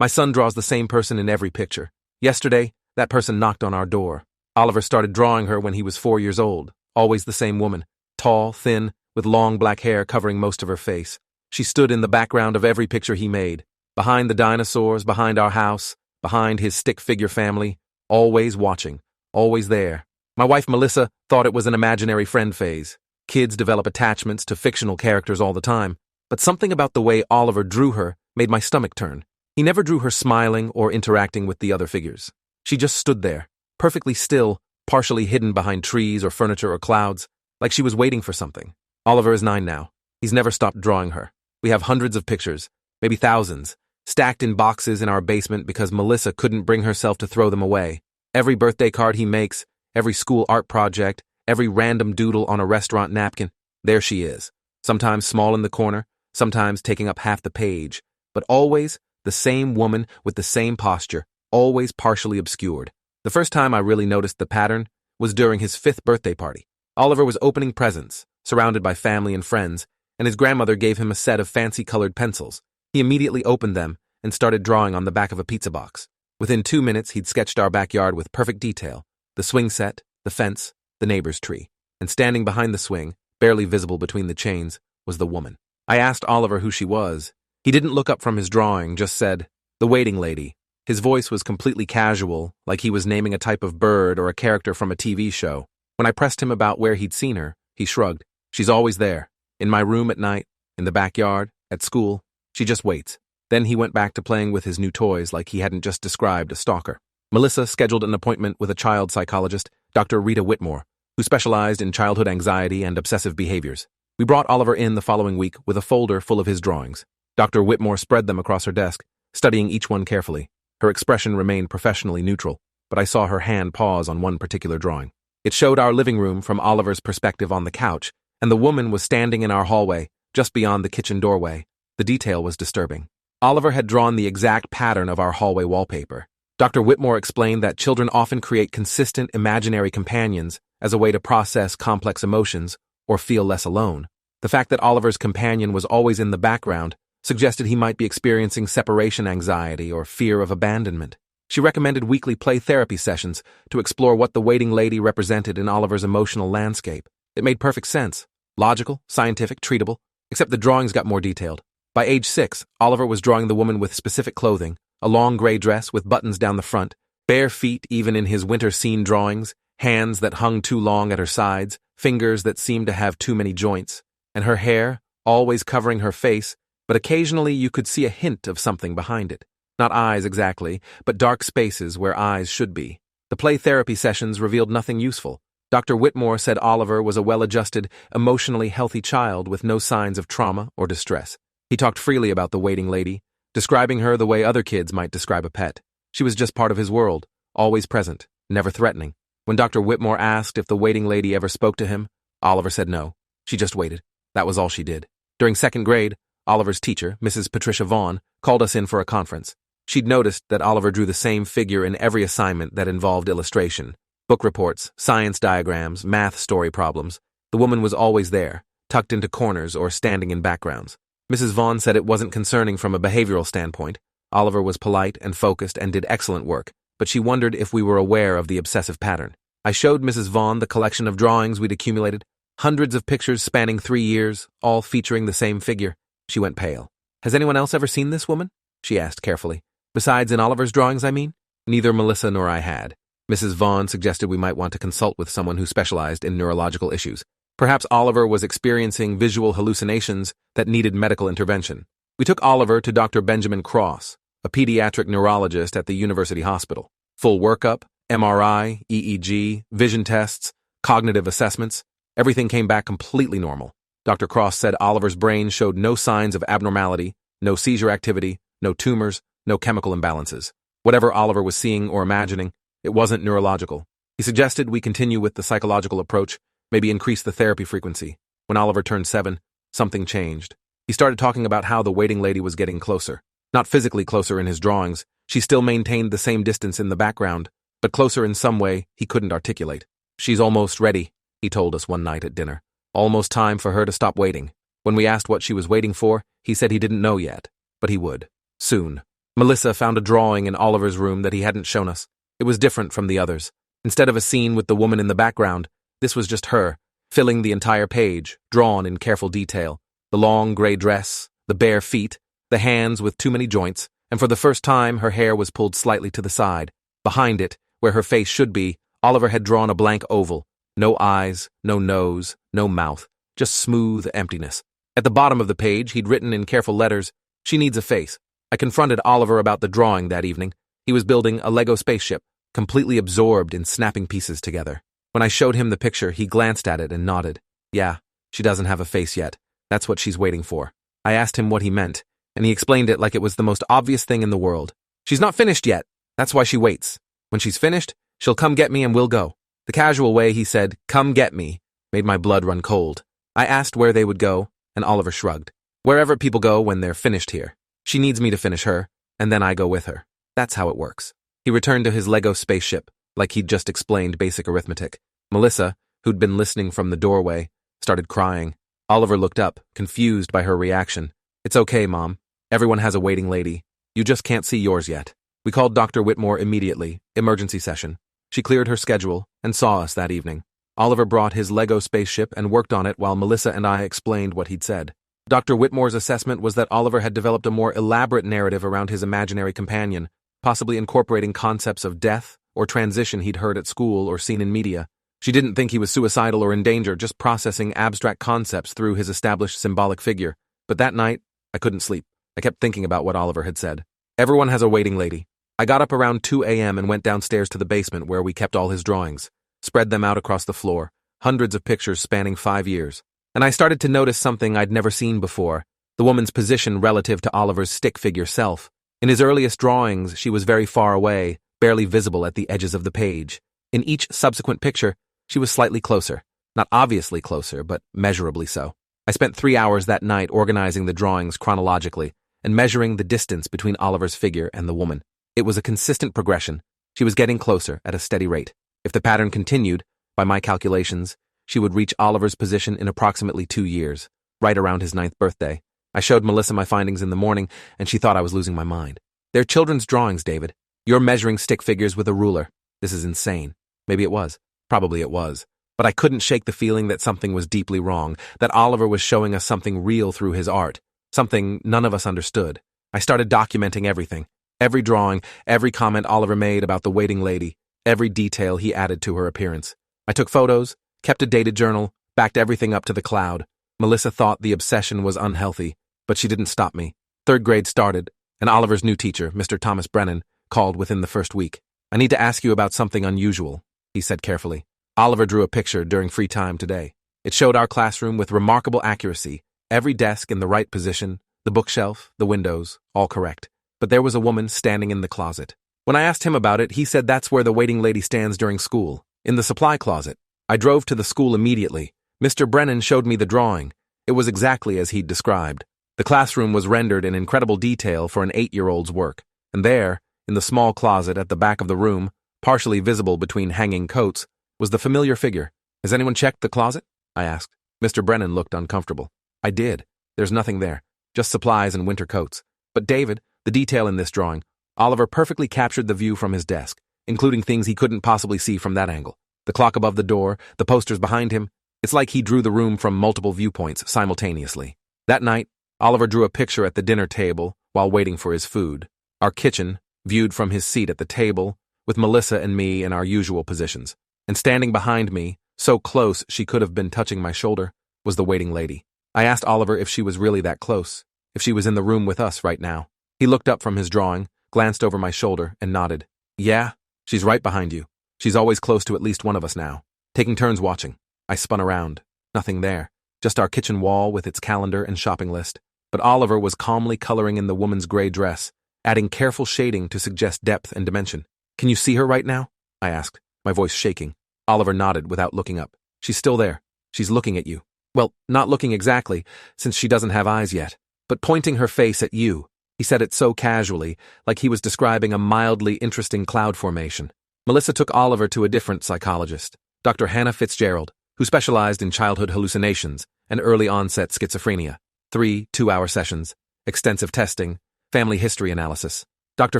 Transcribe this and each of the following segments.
My son draws the same person in every picture. Yesterday, that person knocked on our door. Oliver started drawing her when he was 4 years old. Always the same woman. Tall, thin, with long black hair covering most of her face. She stood in the background of every picture he made. Behind the dinosaurs, behind our house, behind his stick figure family. Always watching. Always there. My wife Melissa thought it was an imaginary friend phase. Kids develop attachments to fictional characters all the time. But something about the way Oliver drew her made my stomach turn. He never drew her smiling or interacting with the other figures. She just stood there, perfectly still, partially hidden behind trees or furniture or clouds, like she was waiting for something. Oliver is 9 now. He's never stopped drawing her. We have hundreds of pictures, maybe thousands, stacked in boxes in our basement because Melissa couldn't bring herself to throw them away. Every birthday card he makes, every school art project, every random doodle on a restaurant napkin, there she is. Sometimes small in the corner, sometimes taking up half the page, but always the same woman with the same posture, always partially obscured. The first time I really noticed the pattern was during his 5th birthday party. Oliver was opening presents, surrounded by family and friends, and his grandmother gave him a set of fancy-colored pencils. He immediately opened them and started drawing on the back of a pizza box. Within 2 minutes, he'd sketched our backyard with perfect detail, the swing set, the fence, the neighbor's tree. And standing behind the swing, barely visible between the chains, was the woman. I asked Oliver who she was. He didn't look up from his drawing, just said, "The waiting lady." His voice was completely casual, like he was naming a type of bird or a character from a TV show. When I pressed him about where he'd seen her, he shrugged. "She's always there. In my room at night, in the backyard, at school. She just waits." Then he went back to playing with his new toys like he hadn't just described a stalker. Melissa scheduled an appointment with a child psychologist, Dr. Rita Whitmore, who specialized in childhood anxiety and obsessive behaviors. We brought Oliver in the following week with a folder full of his drawings. Dr. Whitmore spread them across her desk, studying each one carefully. Her expression remained professionally neutral, but I saw her hand pause on one particular drawing. It showed our living room from Oliver's perspective on the couch, and the woman was standing in our hallway, just beyond the kitchen doorway. The detail was disturbing. Oliver had drawn the exact pattern of our hallway wallpaper. Dr. Whitmore explained that children often create consistent imaginary companions as a way to process complex emotions or feel less alone. The fact that Oliver's companion was always in the background suggested he might be experiencing separation anxiety or fear of abandonment. She recommended weekly play therapy sessions to explore what the waiting lady represented in Oliver's emotional landscape. It made perfect sense. Logical, scientific, treatable, except the drawings got more detailed. By age 6, Oliver was drawing the woman with specific clothing, a long gray dress with buttons down the front, bare feet even in his winter scene drawings, hands that hung too long at her sides, fingers that seemed to have too many joints, and her hair, always covering her face, but occasionally you could see a hint of something behind it. Not eyes exactly, but dark spaces where eyes should be. The play therapy sessions revealed nothing useful. Dr. Whitmore said Oliver was a well-adjusted, emotionally healthy child with no signs of trauma or distress. He talked freely about the waiting lady, describing her the way other kids might describe a pet. She was just part of his world, always present, never threatening. When Dr. Whitmore asked if the waiting lady ever spoke to him, Oliver said no. She just waited. That was all she did. During 2nd grade, Oliver's teacher, Mrs. Patricia Vaughn, called us in for a conference. She'd noticed that Oliver drew the same figure in every assignment that involved illustration. Book reports, science diagrams, math story problems. The woman was always there, tucked into corners or standing in backgrounds. Mrs. Vaughn said it wasn't concerning from a behavioral standpoint. Oliver was polite and focused and did excellent work, but she wondered if we were aware of the obsessive pattern. I showed Mrs. Vaughn the collection of drawings we'd accumulated, hundreds of pictures spanning 3 years, all featuring the same figure. She went pale. "Has anyone else ever seen this woman?" she asked carefully. "Besides in Oliver's drawings, I mean?" Neither Melissa nor I had. Mrs. Vaughn suggested we might want to consult with someone who specialized in neurological issues. Perhaps Oliver was experiencing visual hallucinations that needed medical intervention. We took Oliver to Dr. Benjamin Cross, a pediatric neurologist at the University Hospital. Full workup, MRI, EEG, vision tests, cognitive assessments. Everything came back completely normal. Dr. Cross said Oliver's brain showed no signs of abnormality, no seizure activity, no tumors, no chemical imbalances. Whatever Oliver was seeing or imagining, it wasn't neurological. He suggested we continue with the psychological approach, maybe increase the therapy frequency. When Oliver turned 7, something changed. He started talking about how the waiting lady was getting closer. Not physically closer in his drawings, she still maintained the same distance in the background, but closer in some way he couldn't articulate. "She's almost ready," he told us one night at dinner. Almost time for her to stop waiting. When we asked what she was waiting for, he said he didn't know yet, but he would. Soon. Melissa found a drawing in Oliver's room that he hadn't shown us. It was different from the others. Instead of a scene with the woman in the background, this was just her, filling the entire page, drawn in careful detail. The long gray dress, the bare feet, the hands with too many joints, and for the first time her hair was pulled slightly to the side. Behind it, where her face should be, Oliver had drawn a blank oval. No eyes, no nose, no mouth, just smooth emptiness. At the bottom of the page, he'd written in careful letters, "She needs a face." I confronted Oliver about the drawing that evening. He was building a Lego spaceship, completely absorbed in snapping pieces together. When I showed him the picture, he glanced at it and nodded. Yeah, she doesn't have a face yet. That's what she's waiting for. I asked him what he meant, and he explained it like it was the most obvious thing in the world. She's not finished yet. That's why she waits. When she's finished, she'll come get me and we'll go. The casual way he said, "come get me," made my blood run cold. I asked where they would go, and Oliver shrugged. Wherever people go when they're finished here. She needs me to finish her, and then I go with her. That's how it works. He returned to his Lego spaceship, like he'd just explained basic arithmetic. Melissa, who'd been listening from the doorway, started crying. Oliver looked up, confused by her reaction. "It's okay, Mom. Everyone has a waiting lady. You just can't see yours yet." We called Dr. Whitmore immediately, emergency session. She cleared her schedule and saw us that evening. Oliver brought his Lego spaceship and worked on it while Melissa and I explained what he'd said. Dr. Whitmore's assessment was that Oliver had developed a more elaborate narrative around his imaginary companion, possibly incorporating concepts of death or transition he'd heard at school or seen in media. She didn't think he was suicidal or in danger, just processing abstract concepts through his established symbolic figure. But that night, I couldn't sleep. I kept thinking about what Oliver had said. Everyone has a waiting lady. I got up around 2 a.m. and went downstairs to the basement where we kept all his drawings, spread them out across the floor, hundreds of pictures spanning 5 years. And I started to notice something I'd never seen before, the woman's position relative to Oliver's stick figure self. In his earliest drawings, she was very far away, barely visible at the edges of the page. In each subsequent picture, she was slightly closer. Not obviously closer, but measurably so. I spent 3 hours that night organizing the drawings chronologically and measuring the distance between Oliver's figure and the woman. It was a consistent progression. She was getting closer at a steady rate. If the pattern continued, by my calculations, she would reach Oliver's position in approximately 2 years, right around his 9th birthday. I showed Melissa my findings in the morning, and she thought I was losing my mind. They're children's drawings, David. You're measuring stick figures with a ruler. This is insane. Maybe it was. Probably it was. But I couldn't shake the feeling that something was deeply wrong, that Oliver was showing us something real through his art, something none of us understood. I started documenting everything. Every drawing, every comment Oliver made about the waiting lady, every detail he added to her appearance. I took photos, kept a dated journal, backed everything up to the cloud. Melissa thought the obsession was unhealthy, but she didn't stop me. 3rd grade started, and Oliver's new teacher, Mr. Thomas Brennan, called within the first week. "I need to ask you about something unusual," he said carefully. Oliver drew a picture during free time today. It showed our classroom with remarkable accuracy, every desk in the right position, the bookshelf, the windows, all correct. But there was a woman standing in the closet. When I asked him about it, he said that's where the waiting lady stands during school, in the supply closet. I drove to the school immediately. Mr. Brennan showed me the drawing. It was exactly as he'd described. The classroom was rendered in incredible detail for an 8-year-old's work. And there, in the small closet at the back of the room, partially visible between hanging coats, was the familiar figure. "Has anyone checked the closet?" I asked. Mr. Brennan looked uncomfortable. "I did. There's nothing there. Just supplies and winter coats. But David, the detail in this drawing, Oliver perfectly captured the view from his desk, including things he couldn't possibly see from that angle. The clock above the door, the posters behind him. It's like he drew the room from multiple viewpoints simultaneously. That night, Oliver drew a picture at the dinner table while waiting for his food. Our kitchen, viewed from his seat at the table, with Melissa and me in our usual positions. And standing behind me, so close she could have been touching my shoulder, was the waiting lady. I asked Oliver if she was really that close, if she was in the room with us right now. He looked up from his drawing, glanced over my shoulder, and nodded. "Yeah, she's right behind you. She's always close to at least one of us now. Taking turns watching." I spun around. Nothing there. Just our kitchen wall with its calendar and shopping list. But Oliver was calmly coloring in the woman's gray dress, adding careful shading to suggest depth and dimension. "Can you see her right now?" I asked, my voice shaking. Oliver nodded without looking up. "She's still there. She's looking at you. Well, not looking exactly, since she doesn't have eyes yet, but pointing her face at you." He said it so casually, like he was describing a mildly interesting cloud formation. Melissa took Oliver to a different psychologist, Dr. Hannah Fitzgerald, who specialized in childhood hallucinations and early-onset schizophrenia. 3 two-hour sessions, extensive testing, family history analysis. Dr.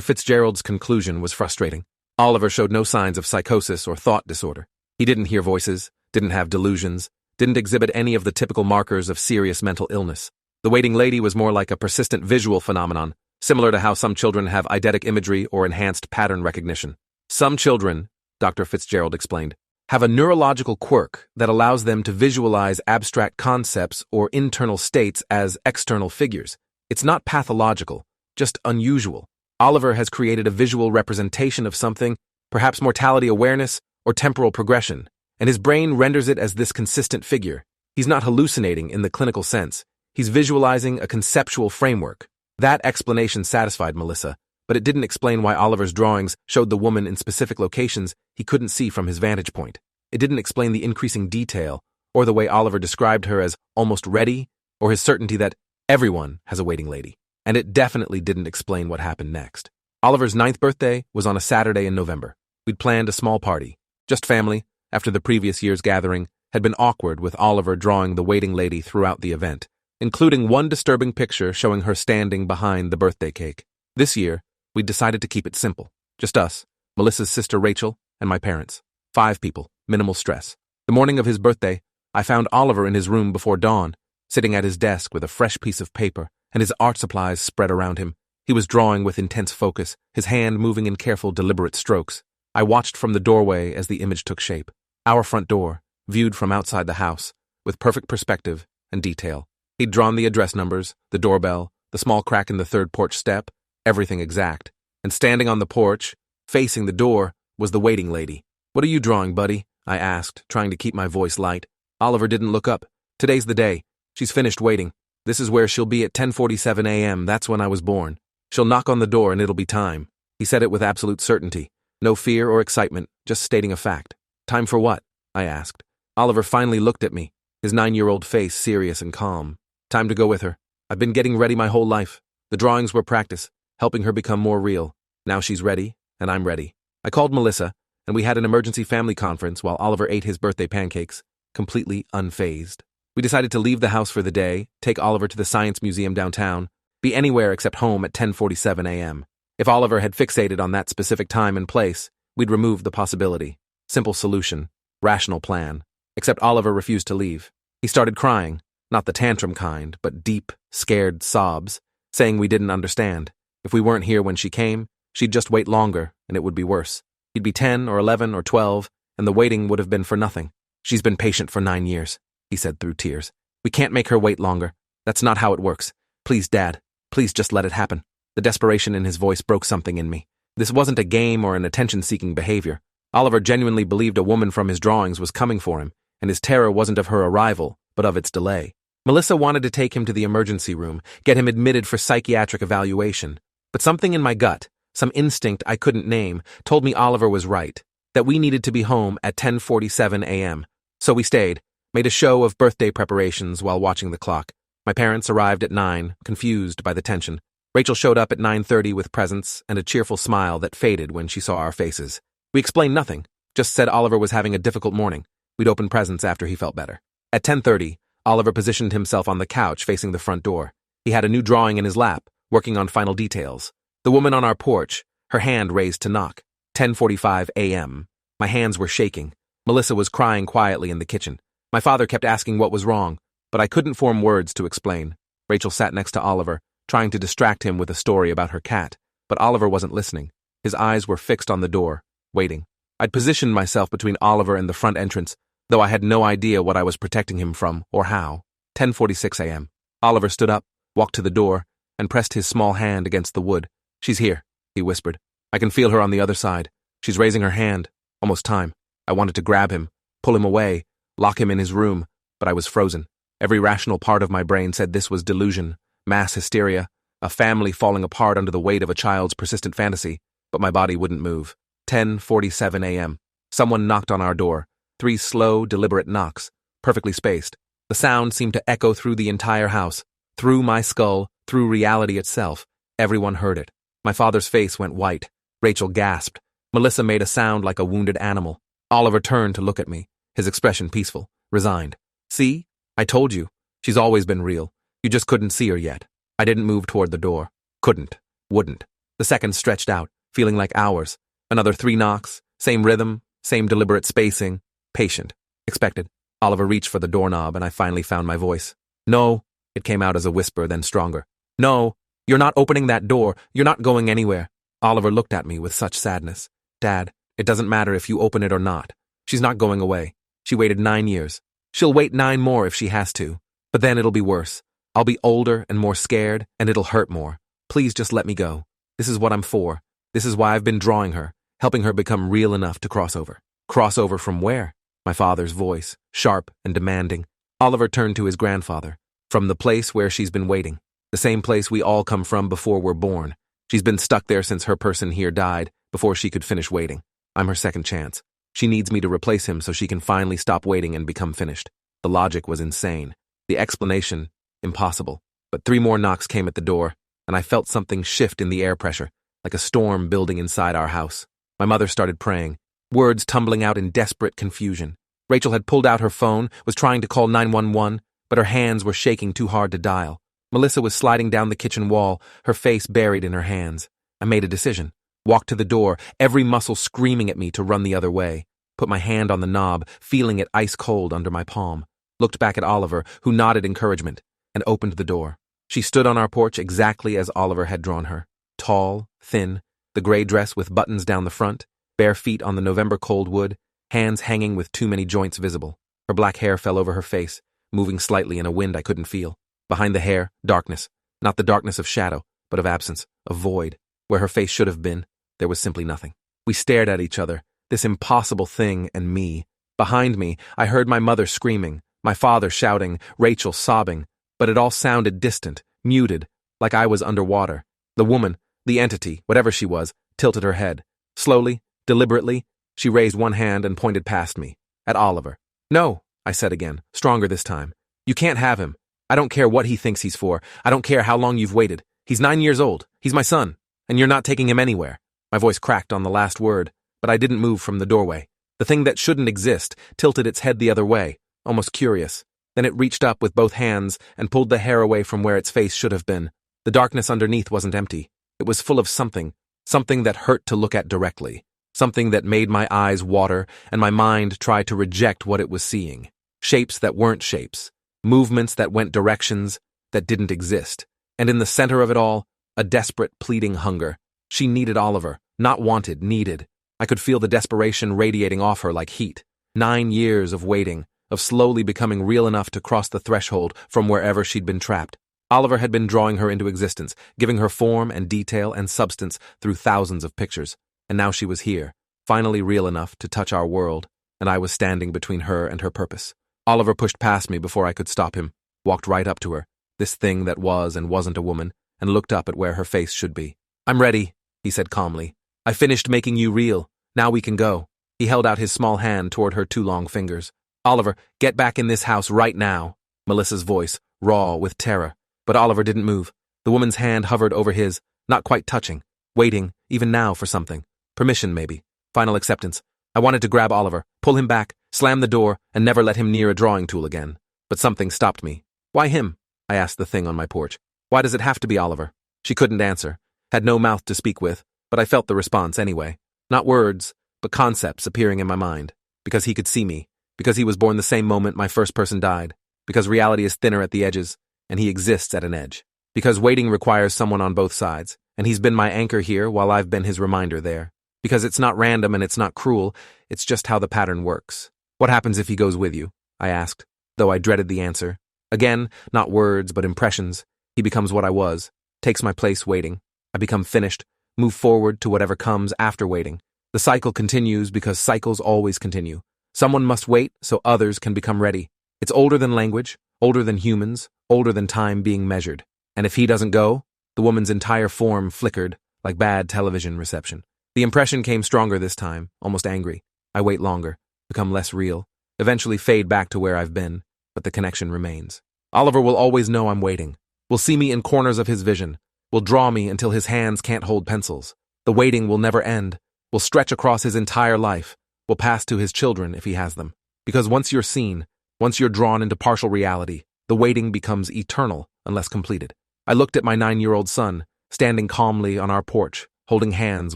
Fitzgerald's conclusion was frustrating. Oliver showed no signs of psychosis or thought disorder. He didn't hear voices, didn't have delusions, didn't exhibit any of the typical markers of serious mental illness. The waiting lady was more like a persistent visual phenomenon, similar to how some children have eidetic imagery or enhanced pattern recognition. Some children, Dr. Fitzgerald explained, have a neurological quirk that allows them to visualize abstract concepts or internal states as external figures. It's not pathological, just unusual. Oliver has created a visual representation of something, perhaps mortality awareness or temporal progression, and his brain renders it as this consistent figure. He's not hallucinating in the clinical sense. He's visualizing a conceptual framework. That explanation satisfied Melissa, but it didn't explain why Oliver's drawings showed the woman in specific locations he couldn't see from his vantage point. It didn't explain the increasing detail, or the way Oliver described her as almost ready, or his certainty that everyone has a waiting lady. And it definitely didn't explain what happened next. Oliver's 9th birthday was on a Saturday in November. We'd planned a small party, just family, after the previous year's gathering had been awkward with Oliver drawing the waiting lady throughout the event, including one disturbing picture showing her standing behind the birthday cake. This year, we'd decided to keep it simple. Just us, Melissa's sister Rachel, and my parents. 5 people, minimal stress. The morning of his birthday, I found Oliver in his room before dawn, sitting at his desk with a fresh piece of paper and his art supplies spread around him. He was drawing with intense focus, his hand moving in careful, deliberate strokes. I watched from the doorway as the image took shape. Our front door, viewed from outside the house, with perfect perspective and detail. He'd drawn the address numbers, the doorbell, the small crack in the 3rd porch step, everything exact. And standing on the porch, facing the door, was the waiting lady. "What are you drawing, buddy?" I asked, trying to keep my voice light. Oliver didn't look up. "Today's the day. She's finished waiting. This is where she'll be at 10:47 a.m. That's when I was born. She'll knock on the door and it'll be time." He said it with absolute certainty. No fear or excitement, just stating a fact. "Time for what?" I asked. Oliver finally looked at me, his 9-year-old face serious and calm. "Time to go with her. I've been getting ready my whole life. The drawings were practice, helping her become more real. Now she's ready, and I'm ready." I called Melissa, and we had an emergency family conference while Oliver ate his birthday pancakes, completely unfazed. We decided to leave the house for the day, take Oliver to the Science Museum downtown, be anywhere except home at 10:47 a.m. If Oliver had fixated on that specific time and place, we'd remove the possibility. Simple solution, rational plan. Except Oliver refused to leave. He started crying, not the tantrum kind, but deep, scared sobs, saying we didn't understand. If we weren't here when she came, she'd just wait longer, and it would be worse. He'd be 10 or 11 or 12, and the waiting would have been for nothing. "She's been patient for 9 years, he said through tears. "We can't make her wait longer. That's not how it works. Please, Dad, please just let it happen." The desperation in his voice broke something in me. This wasn't a game or an attention-seeking behavior. Oliver genuinely believed a woman from his drawings was coming for him, and his terror wasn't of her arrival, but of its delay. Melissa wanted to take him to the emergency room, get him admitted for psychiatric evaluation. But something in my gut, some instinct I couldn't name, told me Oliver was right, that we needed to be home at 10:47 a.m. So we stayed, made a show of birthday preparations while watching the clock. My parents arrived at 9, confused by the tension. Rachel showed up at 9:30 with presents and a cheerful smile that faded when she saw our faces. We explained nothing, just said Oliver was having a difficult morning. We'd open presents after he felt better. At 10:30, Oliver positioned himself on the couch facing the front door. He had a new drawing in his lap, working on final details. The woman on our porch, her hand raised to knock. 10:45 a.m. My hands were shaking. Melissa was crying quietly in the kitchen. My father kept asking what was wrong, but I couldn't form words to explain. Rachel sat next to Oliver, trying to distract him with a story about her cat, but Oliver wasn't listening. His eyes were fixed on the door, waiting. I'd positioned myself between Oliver and the front entrance, though I had no idea what I was protecting him from or how. 10:46 a.m. Oliver stood up, walked to the door, and pressed his small hand against the wood. "She's here," he whispered. "I can feel her on the other side. She's raising her hand. Almost time." I wanted to grab him, pull him away, lock him in his room, but I was frozen. Every rational part of my brain said this was delusion, mass hysteria, a family falling apart under the weight of a child's persistent fantasy, but my body wouldn't move. 10:47 a.m. Someone knocked on our door. 3 slow, deliberate knocks, perfectly spaced. The sound seemed to echo through the entire house, through my skull, through reality itself. Everyone heard it. My father's face went white. Rachel gasped. Melissa made a sound like a wounded animal. Oliver turned to look at me, his expression peaceful, resigned. "See? I told you. She's always been real. You just couldn't see her yet." I didn't move toward the door. Couldn't. Wouldn't. The seconds stretched out, feeling like hours. Another 3 knocks, same rhythm, same deliberate spacing, patient, expected. Oliver reached for the doorknob and I finally found my voice. No, it came out as a whisper, then stronger. No, you're not opening that door. You're not going anywhere. Oliver looked at me with such sadness. Dad, it doesn't matter if you open it or not. She's not going away. She waited 9 years. She'll wait 9 more if she has to. But then it'll be worse. I'll be older and more scared, and it'll hurt more. Please just let me go. This is what I'm for. This is why I've been drawing her, helping her become real enough to cross over. Cross over from where? My father's voice, sharp and demanding. Oliver turned to his grandfather. From the place where she's been waiting. The same place we all come from before we're born. She's been stuck there since her person here died, before she could finish waiting. I'm her second chance. She needs me to replace him so she can finally stop waiting and become finished. The logic was insane. The explanation, impossible. But 3 more knocks came at the door, and I felt something shift in the air pressure, like a storm building inside our house. My mother started praying, words tumbling out in desperate confusion. Rachel had pulled out her phone, was trying to call 911, but her hands were shaking too hard to dial. Melissa was sliding down the kitchen wall, her face buried in her hands. I made a decision. Walked to the door, every muscle screaming at me to run the other way. Put my hand on the knob, feeling it ice cold under my palm. Looked back at Oliver, who nodded encouragement, and opened the door. She stood on our porch exactly as Oliver had drawn her. Tall, thin, the gray dress with buttons down the front, bare feet on the November cold wood, hands hanging with too many joints visible. Her black hair fell over her face, moving slightly in a wind I couldn't feel. Behind the hair, darkness. Not the darkness of shadow, but of absence, of void. Where her face should have been, there was simply nothing. We stared at each other, this impossible thing and me. Behind me, I heard my mother screaming, my father shouting, Rachel sobbing, but it all sounded distant, muted, like I was underwater. The woman, the entity, whatever she was, tilted her head. Slowly, deliberately, she raised one hand and pointed past me, at Oliver. No, I said again, stronger this time. You can't have him. I don't care what he thinks he's for. I don't care how long you've waited. He's 9 years old. He's my son. And you're not taking him anywhere. My voice cracked on the last word, but I didn't move from the doorway. The thing that shouldn't exist tilted its head the other way, almost curious. Then it reached up with both hands and pulled the hair away from where its face should have been. The darkness underneath wasn't empty. It was full of something that hurt to look at directly. Something that made my eyes water and my mind try to reject what it was seeing. Shapes that weren't shapes. Movements that went directions that didn't exist. And in the center of it all, a desperate, pleading hunger. She needed Oliver. Not wanted, needed. I could feel the desperation radiating off her like heat. 9 years of waiting, of slowly becoming real enough to cross the threshold from wherever she'd been trapped. Oliver had been drawing her into existence, giving her form and detail and substance through thousands of pictures. And now she was here, finally real enough to touch our world, and I was standing between her and her purpose. Oliver pushed past me before I could stop him, walked right up to her, this thing that was and wasn't a woman, and looked up at where her face should be. I'm ready, he said calmly. I finished making you real. Now we can go. He held out his small hand toward her 2 long fingers. Oliver, get back in this house right now. Melissa's voice, raw with terror. But Oliver didn't move. The woman's hand hovered over his, not quite touching, waiting, even now, for something. Permission, maybe. Final acceptance. I wanted to grab Oliver, pull him back, slam the door, and never let him near a drawing tool again. But something stopped me. Why him? I asked the thing on my porch. Why does it have to be Oliver? She couldn't answer, had no mouth to speak with, but I felt the response anyway. Not words, but concepts appearing in my mind. Because he could see me. Because he was born the same moment my first person died. Because reality is thinner at the edges, and he exists at an edge. Because waiting requires someone on both sides, and he's been my anchor here while I've been his reminder there. Because it's not random and it's not cruel, it's just how the pattern works. What happens if he goes with you? I asked, though I dreaded the answer. Again, not words, but impressions. He becomes what I was, takes my place waiting. I become finished, move forward to whatever comes after waiting. The cycle continues because cycles always continue. Someone must wait so others can become ready. It's older than language, older than humans, older than time being measured. And if he doesn't go, the woman's entire form flickered like bad television reception. The impression came stronger this time, almost angry. I wait longer, become less real, eventually fade back to where I've been, but the connection remains. Oliver will always know I'm waiting, will see me in corners of his vision, will draw me until his hands can't hold pencils. The waiting will never end, will stretch across his entire life, will pass to his children if he has them. Because once you're seen, once you're drawn into partial reality, the waiting becomes eternal unless completed. I looked at my 9-year-old son, standing calmly on our porch, holding hands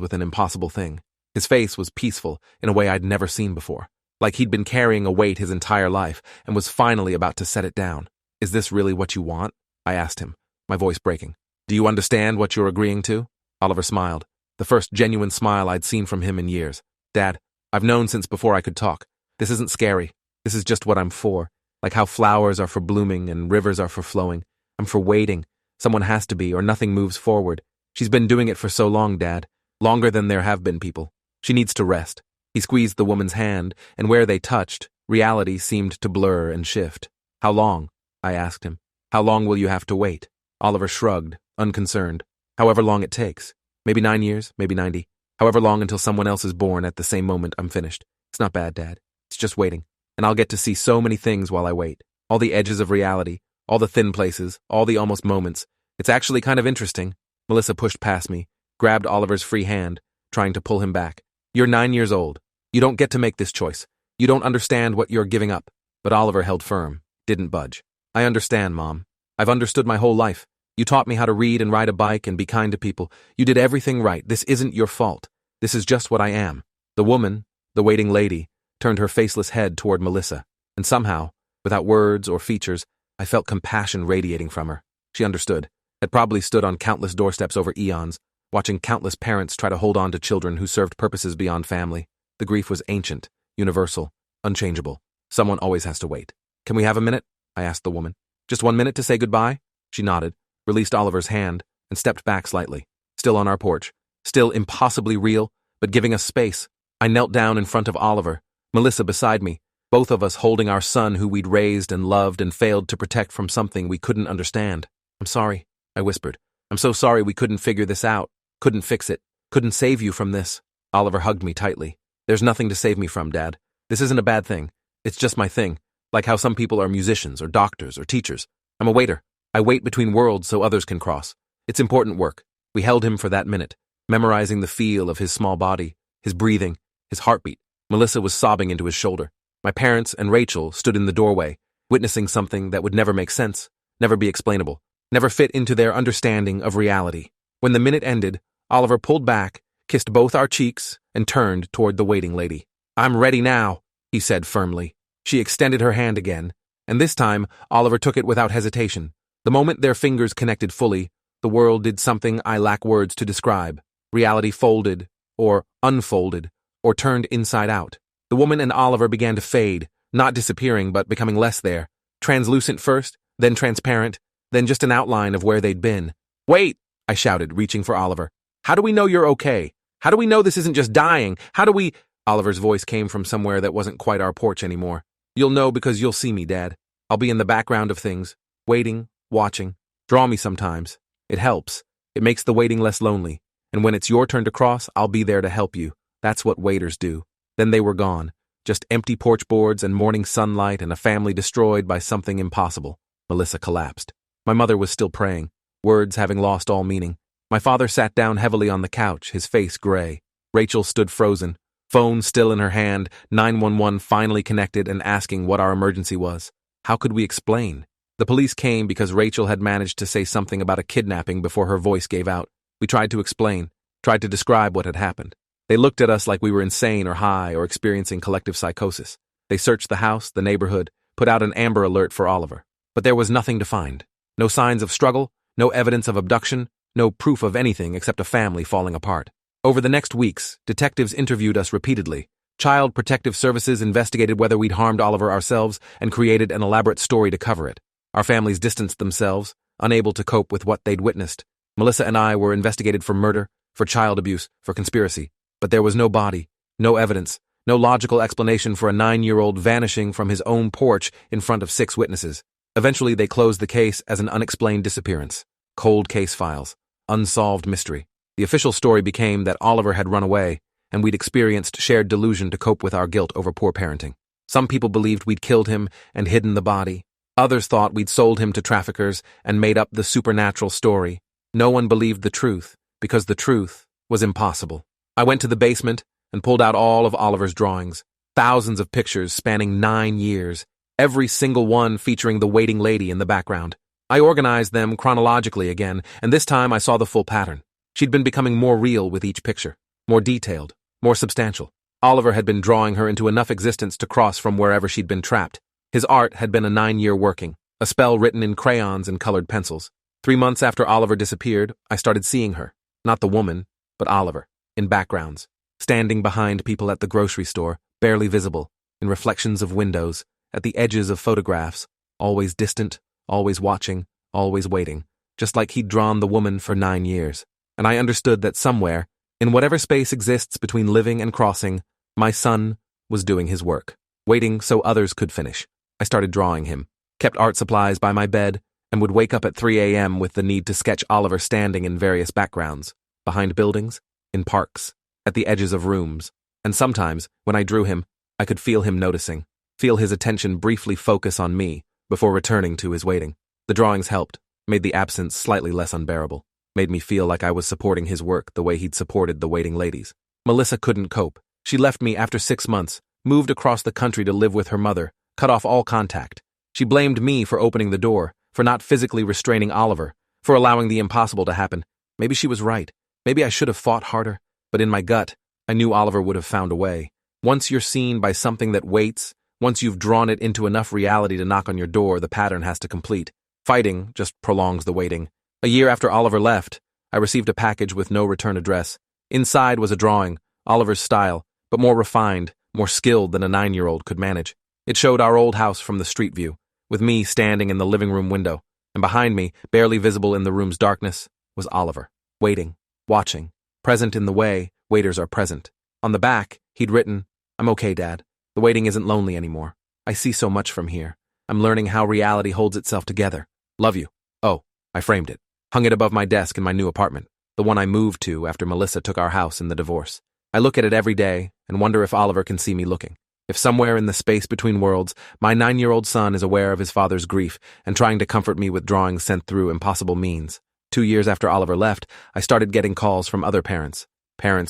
with an impossible thing. His face was peaceful in a way I'd never seen before, like he'd been carrying a weight his entire life and was finally about to set it down. Is this really what you want? I asked him, my voice breaking. Do you understand what you're agreeing to? Oliver smiled, the first genuine smile I'd seen from him in years. Dad, I've known since before I could talk. This isn't scary. This is just what I'm for. Like how flowers are for blooming and rivers are for flowing. I'm for waiting. Someone has to be, or nothing moves forward. She's been doing it for so long, Dad. Longer than there have been people. She needs to rest. He squeezed the woman's hand, and where they touched, reality seemed to blur and shift. How long? I asked him. How long will you have to wait? Oliver shrugged, unconcerned. However long it takes. Maybe 9 years, maybe 90. However long until someone else is born at the same moment I'm finished. It's not bad, Dad. It's just waiting. And I'll get to see so many things while I wait. All the edges of reality, all the thin places, all the almost moments. It's actually kind of interesting. Melissa pushed past me, grabbed Oliver's free hand, trying to pull him back. You're 9 years old. You don't get to make this choice. You don't understand what you're giving up. But Oliver held firm, didn't budge. I understand, Mom. I've understood my whole life. You taught me how to read and ride a bike and be kind to people. You did everything right. This isn't your fault. This is just what I am. The woman, the waiting lady, turned her faceless head toward Melissa, and somehow, without words or features, I felt compassion radiating from her. She understood, had probably stood on countless doorsteps over eons, watching countless parents try to hold on to children who served purposes beyond family. The grief was ancient, universal, unchangeable. Someone always has to wait. Can we have a minute? I asked the woman. Just 1 minute to say goodbye? She nodded, released Oliver's hand, and stepped back slightly. Still on our porch, still impossibly real, but giving us space. I knelt down in front of Oliver, Melissa beside me, both of us holding our son who we'd raised and loved and failed to protect from something we couldn't understand. I'm sorry, I whispered. I'm so sorry we couldn't figure this out, couldn't fix it, couldn't save you from this. Oliver hugged me tightly. There's nothing to save me from, Dad. This isn't a bad thing. It's just my thing, like how some people are musicians or doctors or teachers. I'm a waiter. I wait between worlds so others can cross. It's important work. We held him for that minute, memorizing the feel of his small body, his breathing, his heartbeat. Melissa was sobbing into his shoulder. My parents and Rachel stood in the doorway, witnessing something that would never make sense, never be explainable, never fit into their understanding of reality. When the minute ended, Oliver pulled back, kissed both our cheeks, and turned toward the waiting lady. I'm ready now, he said firmly. She extended her hand again, and this time Oliver took it without hesitation. The moment their fingers connected fully, the world did something I lack words to describe. Reality folded, or unfolded, or turned inside out. The woman and Oliver began to fade, not disappearing but becoming less there. Translucent first, then transparent, then just an outline of where they'd been. Wait, I shouted, reaching for Oliver. How do we know you're okay? How do we know this isn't just dying? How do we… Oliver's voice came from somewhere that wasn't quite our porch anymore. You'll know because you'll see me, Dad. I'll be in the background of things, waiting, watching. Draw me sometimes. It helps. It makes the waiting less lonely. And when it's your turn to cross, I'll be there to help you. That's what waiters do. Then they were gone. Just empty porch boards and morning sunlight and a family destroyed by something impossible. Melissa collapsed. My mother was still praying, words having lost all meaning. My father sat down heavily on the couch, his face gray. Rachel stood frozen, phone still in her hand, 911 finally connected and asking what our emergency was. How could we explain? The police came because Rachel had managed to say something about a kidnapping before her voice gave out. We tried to explain, tried to describe what had happened. They looked at us like we were insane or high or experiencing collective psychosis. They searched the house, the neighborhood, put out an Amber Alert for Oliver. But there was nothing to find. No signs of struggle, no evidence of abduction, no proof of anything except a family falling apart. Over the next weeks, detectives interviewed us repeatedly. Child Protective Services investigated whether we'd harmed Oliver ourselves and created an elaborate story to cover it. Our families distanced themselves, unable to cope with what they'd witnessed. Melissa and I were investigated for murder, for child abuse, for conspiracy. But there was no body, no evidence, no logical explanation for a 9-year-old vanishing from his own porch in front of 6 witnesses. Eventually, they closed the case as an unexplained disappearance. Cold case files. Unsolved mystery. The official story became that Oliver had run away, and we'd experienced shared delusion to cope with our guilt over poor parenting. Some people believed we'd killed him and hidden the body. Others thought we'd sold him to traffickers and made up the supernatural story. No one believed the truth, because the truth was impossible. I went to the basement and pulled out all of Oliver's drawings, thousands of pictures spanning 9 years, every single one featuring the waiting lady in the background. I organized them chronologically again, and this time I saw the full pattern. She'd been becoming more real with each picture, more detailed, more substantial. Oliver had been drawing her into enough existence to cross from wherever she'd been trapped. His art had been a 9-year working, a spell written in crayons and colored pencils. 3 months after Oliver disappeared, I started seeing her, not the woman, but Oliver, in backgrounds, standing behind people at the grocery store, barely visible, in reflections of windows, at the edges of photographs, always distant, always watching, always waiting, just like he'd drawn the woman for 9 years. And I understood that somewhere, in whatever space exists between living and crossing, my son was doing his work, waiting so others could finish. I started drawing him, kept art supplies by my bed, and would wake up at 3 a.m. with the need to sketch Oliver standing in various backgrounds, behind buildings, in parks, at the edges of rooms. And sometimes, when I drew him, I could feel him noticing, feel his attention briefly focus on me before returning to his waiting. The drawings helped, made the absence slightly less unbearable, made me feel like I was supporting his work the way he'd supported the waiting ladies. Melissa couldn't cope. She left me after 6 months, moved across the country to live with her mother, cut off all contact. She blamed me for opening the door, for not physically restraining Oliver, for allowing the impossible to happen. Maybe she was right. Maybe I should have fought harder. But in my gut, I knew Oliver would have found a way. Once you're seen by something that waits, once you've drawn it into enough reality to knock on your door, the pattern has to complete. Fighting just prolongs the waiting. A year after Oliver left, I received a package with no return address. Inside was a drawing, Oliver's style, but more refined, more skilled than a 9-year-old could manage. It showed our old house from the street view, with me standing in the living room window, and behind me, barely visible in the room's darkness, was Oliver, waiting, watching, present in the way waiters are present. On the back, he'd written, "I'm okay, Dad. The waiting isn't lonely anymore. I see so much from here. I'm learning how reality holds itself together. Love you." Oh, I framed it. Hung it above my desk in my new apartment, the one I moved to after Melissa took our house in the divorce. I look at it every day and wonder if Oliver can see me looking. If somewhere in the space between worlds, my 9-year-old son is aware of his father's grief and trying to comfort me with drawings sent through impossible means. 2 years after Oliver left, I started getting calls from other parents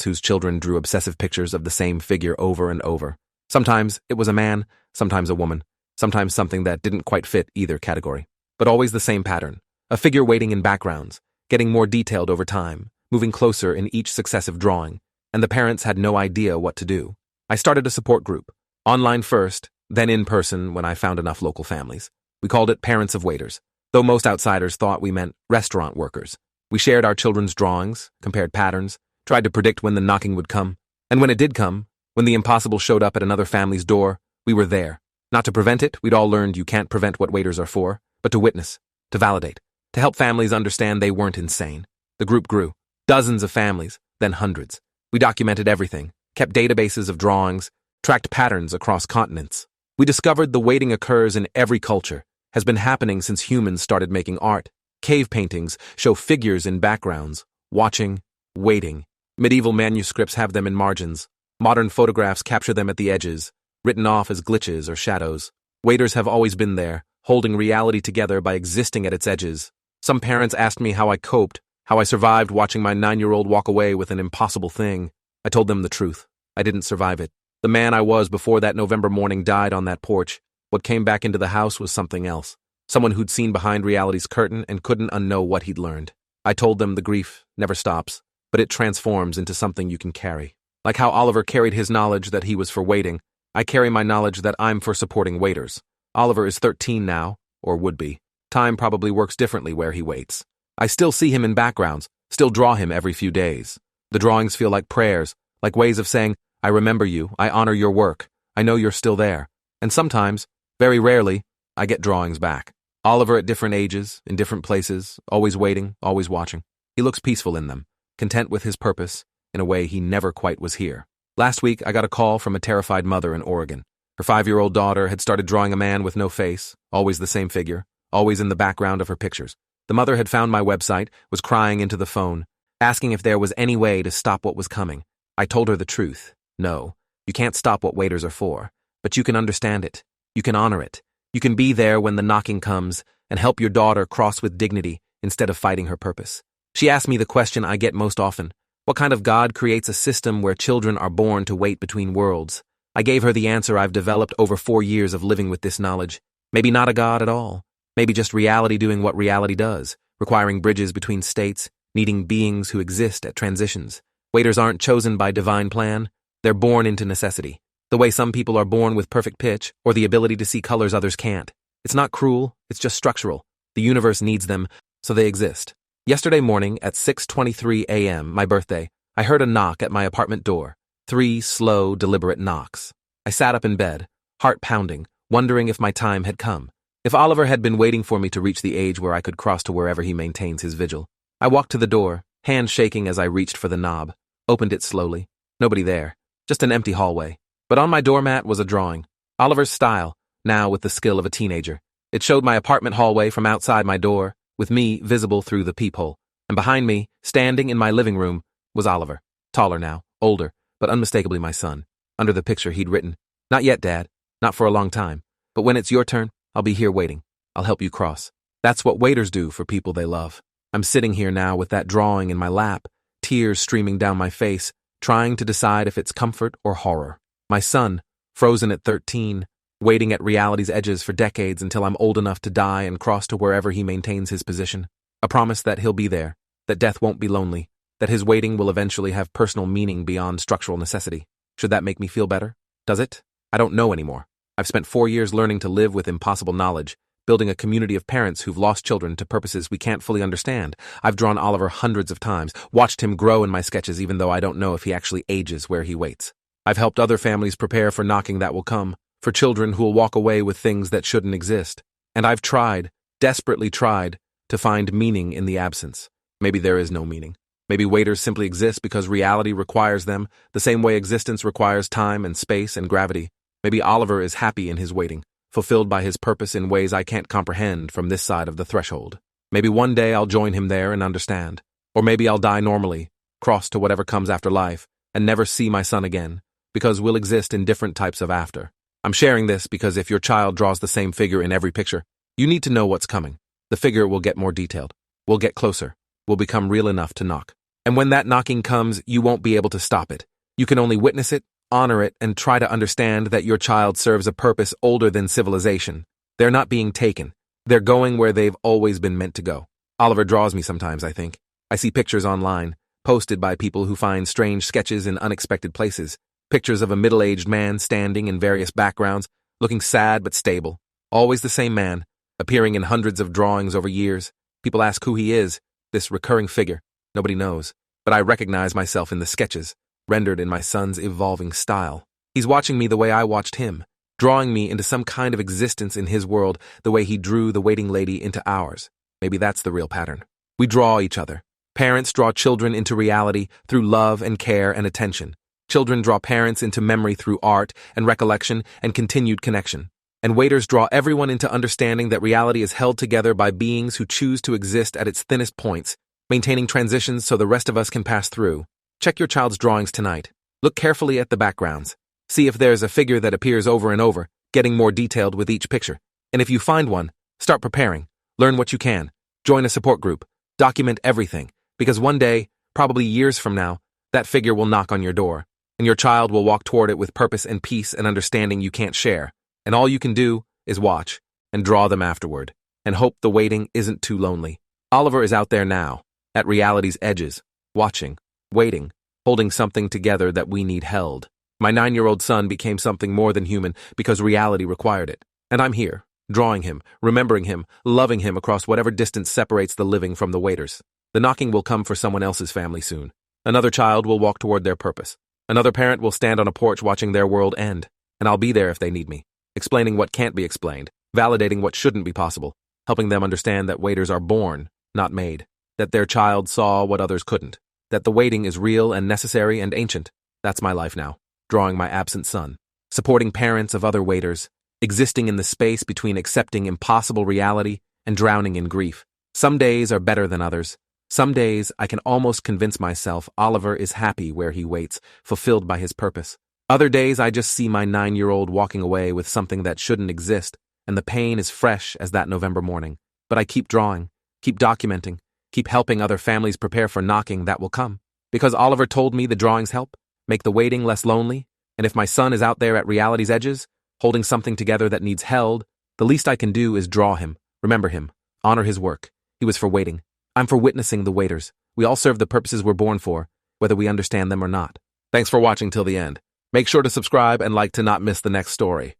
whose children drew obsessive pictures of the same figure over and over. Sometimes it was a man, sometimes a woman, sometimes something that didn't quite fit either category. But always the same pattern. A figure waiting in backgrounds, getting more detailed over time, moving closer in each successive drawing, and the parents had no idea what to do. I started a support group, online first, then in person when I found enough local families. We called it Parents of Waiters, though most outsiders thought we meant restaurant workers. We shared our children's drawings, compared patterns, tried to predict when the knocking would come. And when it did come, when the impossible showed up at another family's door, we were there. Not to prevent it, we'd all learned you can't prevent what waiters are for, but to witness, to validate, to help families understand they weren't insane. The group grew. Dozens of families, then hundreds. We documented everything, kept databases of drawings, tracked patterns across continents. We discovered the waiting occurs in every culture, has been happening since humans started making art. Cave paintings show figures in backgrounds, watching, waiting. Medieval manuscripts have them in margins. Modern photographs capture them at the edges, written off as glitches or shadows. Waiters have always been there, holding reality together by existing at its edges. Some parents asked me how I coped, how I survived watching my 9-year-old walk away with an impossible thing. I told them the truth. I didn't survive it. The man I was before that November morning died on that porch. What came back into the house was something else. Someone who'd seen behind reality's curtain and couldn't unknow what he'd learned. I told them the grief never stops, but it transforms into something you can carry. Like how Oliver carried his knowledge that he was for waiting, I carry my knowledge that I'm for supporting waiters. Oliver is 13 now, or would be. Time probably works differently where he waits. I still see him in backgrounds, still draw him every few days. The drawings feel like prayers, like ways of saying, I remember you, I honor your work, I know you're still there. And sometimes, very rarely, I get drawings back. Oliver at different ages, in different places, always waiting, always watching. He looks peaceful in them, content with his purpose, in a way he never quite was here. Last week, I got a call from a terrified mother in Oregon. Her 5-year-old daughter had started drawing a man with no face, always the same figure, always in the background of her pictures. The mother had found my website, was crying into the phone, asking if there was any way to stop what was coming. I told her the truth. No, you can't stop what waiters are for, but you can understand it. You can honor it. You can be there when the knocking comes and help your daughter cross with dignity instead of fighting her purpose. She asked me the question I get most often. What kind of God creates a system where children are born to wait between worlds? I gave her the answer I've developed over 4 years of living with this knowledge. Maybe not a God at all. Maybe just reality doing what reality does, requiring bridges between states, needing beings who exist at transitions. Waiters aren't chosen by divine plan, they're born into necessity. The way some people are born with perfect pitch, or the ability to see colors others can't. It's not cruel, it's just structural. The universe needs them, so they exist. Yesterday morning at 6:23 a.m., my birthday, I heard a knock at my apartment door. 3 slow, deliberate knocks. I sat up in bed, heart pounding, wondering if my time had come. If Oliver had been waiting for me to reach the age where I could cross to wherever he maintains his vigil. I walked to the door, hand shaking as I reached for the knob, opened it slowly. Nobody there, just an empty hallway. But on my doormat was a drawing, Oliver's style, now with the skill of a teenager. It showed my apartment hallway from outside my door, with me visible through the peephole. And behind me, standing in my living room, was Oliver, taller now, older, but unmistakably my son. Under the picture he'd written, "Not yet, Dad, not for a long time, but when it's your turn, I'll be here waiting. I'll help you cross." That's what waiters do for people they love. I'm sitting here now with that drawing in my lap, tears streaming down my face, trying to decide if it's comfort or horror. My son, frozen at 13, waiting at reality's edges for decades until I'm old enough to die and cross to wherever he maintains his position. A promise that he'll be there, that death won't be lonely, that his waiting will eventually have personal meaning beyond structural necessity. Should that make me feel better? Does it? I don't know anymore. I've spent 4 years learning to live with impossible knowledge, building a community of parents who've lost children to purposes we can't fully understand. I've drawn Oliver hundreds of times, watched him grow in my sketches even though I don't know if he actually ages where he waits. I've helped other families prepare for knocking that will come, for children who will walk away with things that shouldn't exist. And I've tried, desperately tried, to find meaning in the absence. Maybe there is no meaning. Maybe waiters simply exist because reality requires them, the same way existence requires time and space and gravity. Maybe Oliver is happy in his waiting, fulfilled by his purpose in ways I can't comprehend from this side of the threshold. Maybe one day I'll join him there and understand. Or maybe I'll die normally, cross to whatever comes after life, and never see my son again, because we'll exist in different types of after. I'm sharing this because if your child draws the same figure in every picture, you need to know what's coming. The figure will get more detailed. We'll get closer. We'll become real enough to knock. And when that knocking comes, you won't be able to stop it. You can only witness it, honor it, and try to understand that your child serves a purpose older than civilization. They're not being taken. They're going where they've always been meant to go. Oliver draws me sometimes, I think. I see pictures online, posted by people who find strange sketches in unexpected places. Pictures of a middle-aged man standing in various backgrounds, looking sad but stable. Always the same man, appearing in hundreds of drawings over years. People ask who he is, this recurring figure. Nobody knows. But I recognize myself in the sketches, rendered in my son's evolving style. He's watching me the way I watched him, drawing me into some kind of existence in his world the way he drew the waiting lady into ours. Maybe that's the real pattern. We draw each other. Parents draw children into reality through love and care and attention. Children draw parents into memory through art and recollection and continued connection. And waiters draw everyone into understanding that reality is held together by beings who choose to exist at its thinnest points, maintaining transitions so the rest of us can pass through. Check your child's drawings tonight. Look carefully at the backgrounds. See if there's a figure that appears over and over, getting more detailed with each picture. And if you find one, start preparing. Learn what you can. Join a support group. Document everything. Because one day, probably years from now, that figure will knock on your door. And your child will walk toward it with purpose and peace and understanding you can't share. And all you can do is watch and draw them afterward and hope the waiting isn't too lonely. Oliver is out there now, at reality's edges, watching, waiting, holding something together that we need held. My 9-year-old son became something more than human because reality required it. And I'm here, drawing him, remembering him, loving him across whatever distance separates the living from the waiters. The knocking will come for someone else's family soon. Another child will walk toward their purpose. Another parent will stand on a porch watching their world end, and I'll be there if they need me, explaining what can't be explained, validating what shouldn't be possible, helping them understand that waiters are born, not made, that their child saw what others couldn't, that the waiting is real and necessary and ancient. That's my life now, drawing my absent son, supporting parents of other waiters, existing in the space between accepting impossible reality and drowning in grief. Some days are better than others. Some days I can almost convince myself Oliver is happy where he waits, fulfilled by his purpose. Other days I just see my 9-year-old walking away with something that shouldn't exist, and the pain is fresh as that November morning. But I keep drawing, keep documenting, keep helping other families prepare for knocking that will come. Because Oliver told me the drawings help, make the waiting less lonely, and if my son is out there at reality's edges, holding something together that needs held, the least I can do is draw him, remember him, honor his work. He was for waiting. I'm for witnessing the waiters, We all serve the purposes we're born for, whether we understand them or not. Thanks for watching till the end. Make sure to subscribe and like to not miss the next story.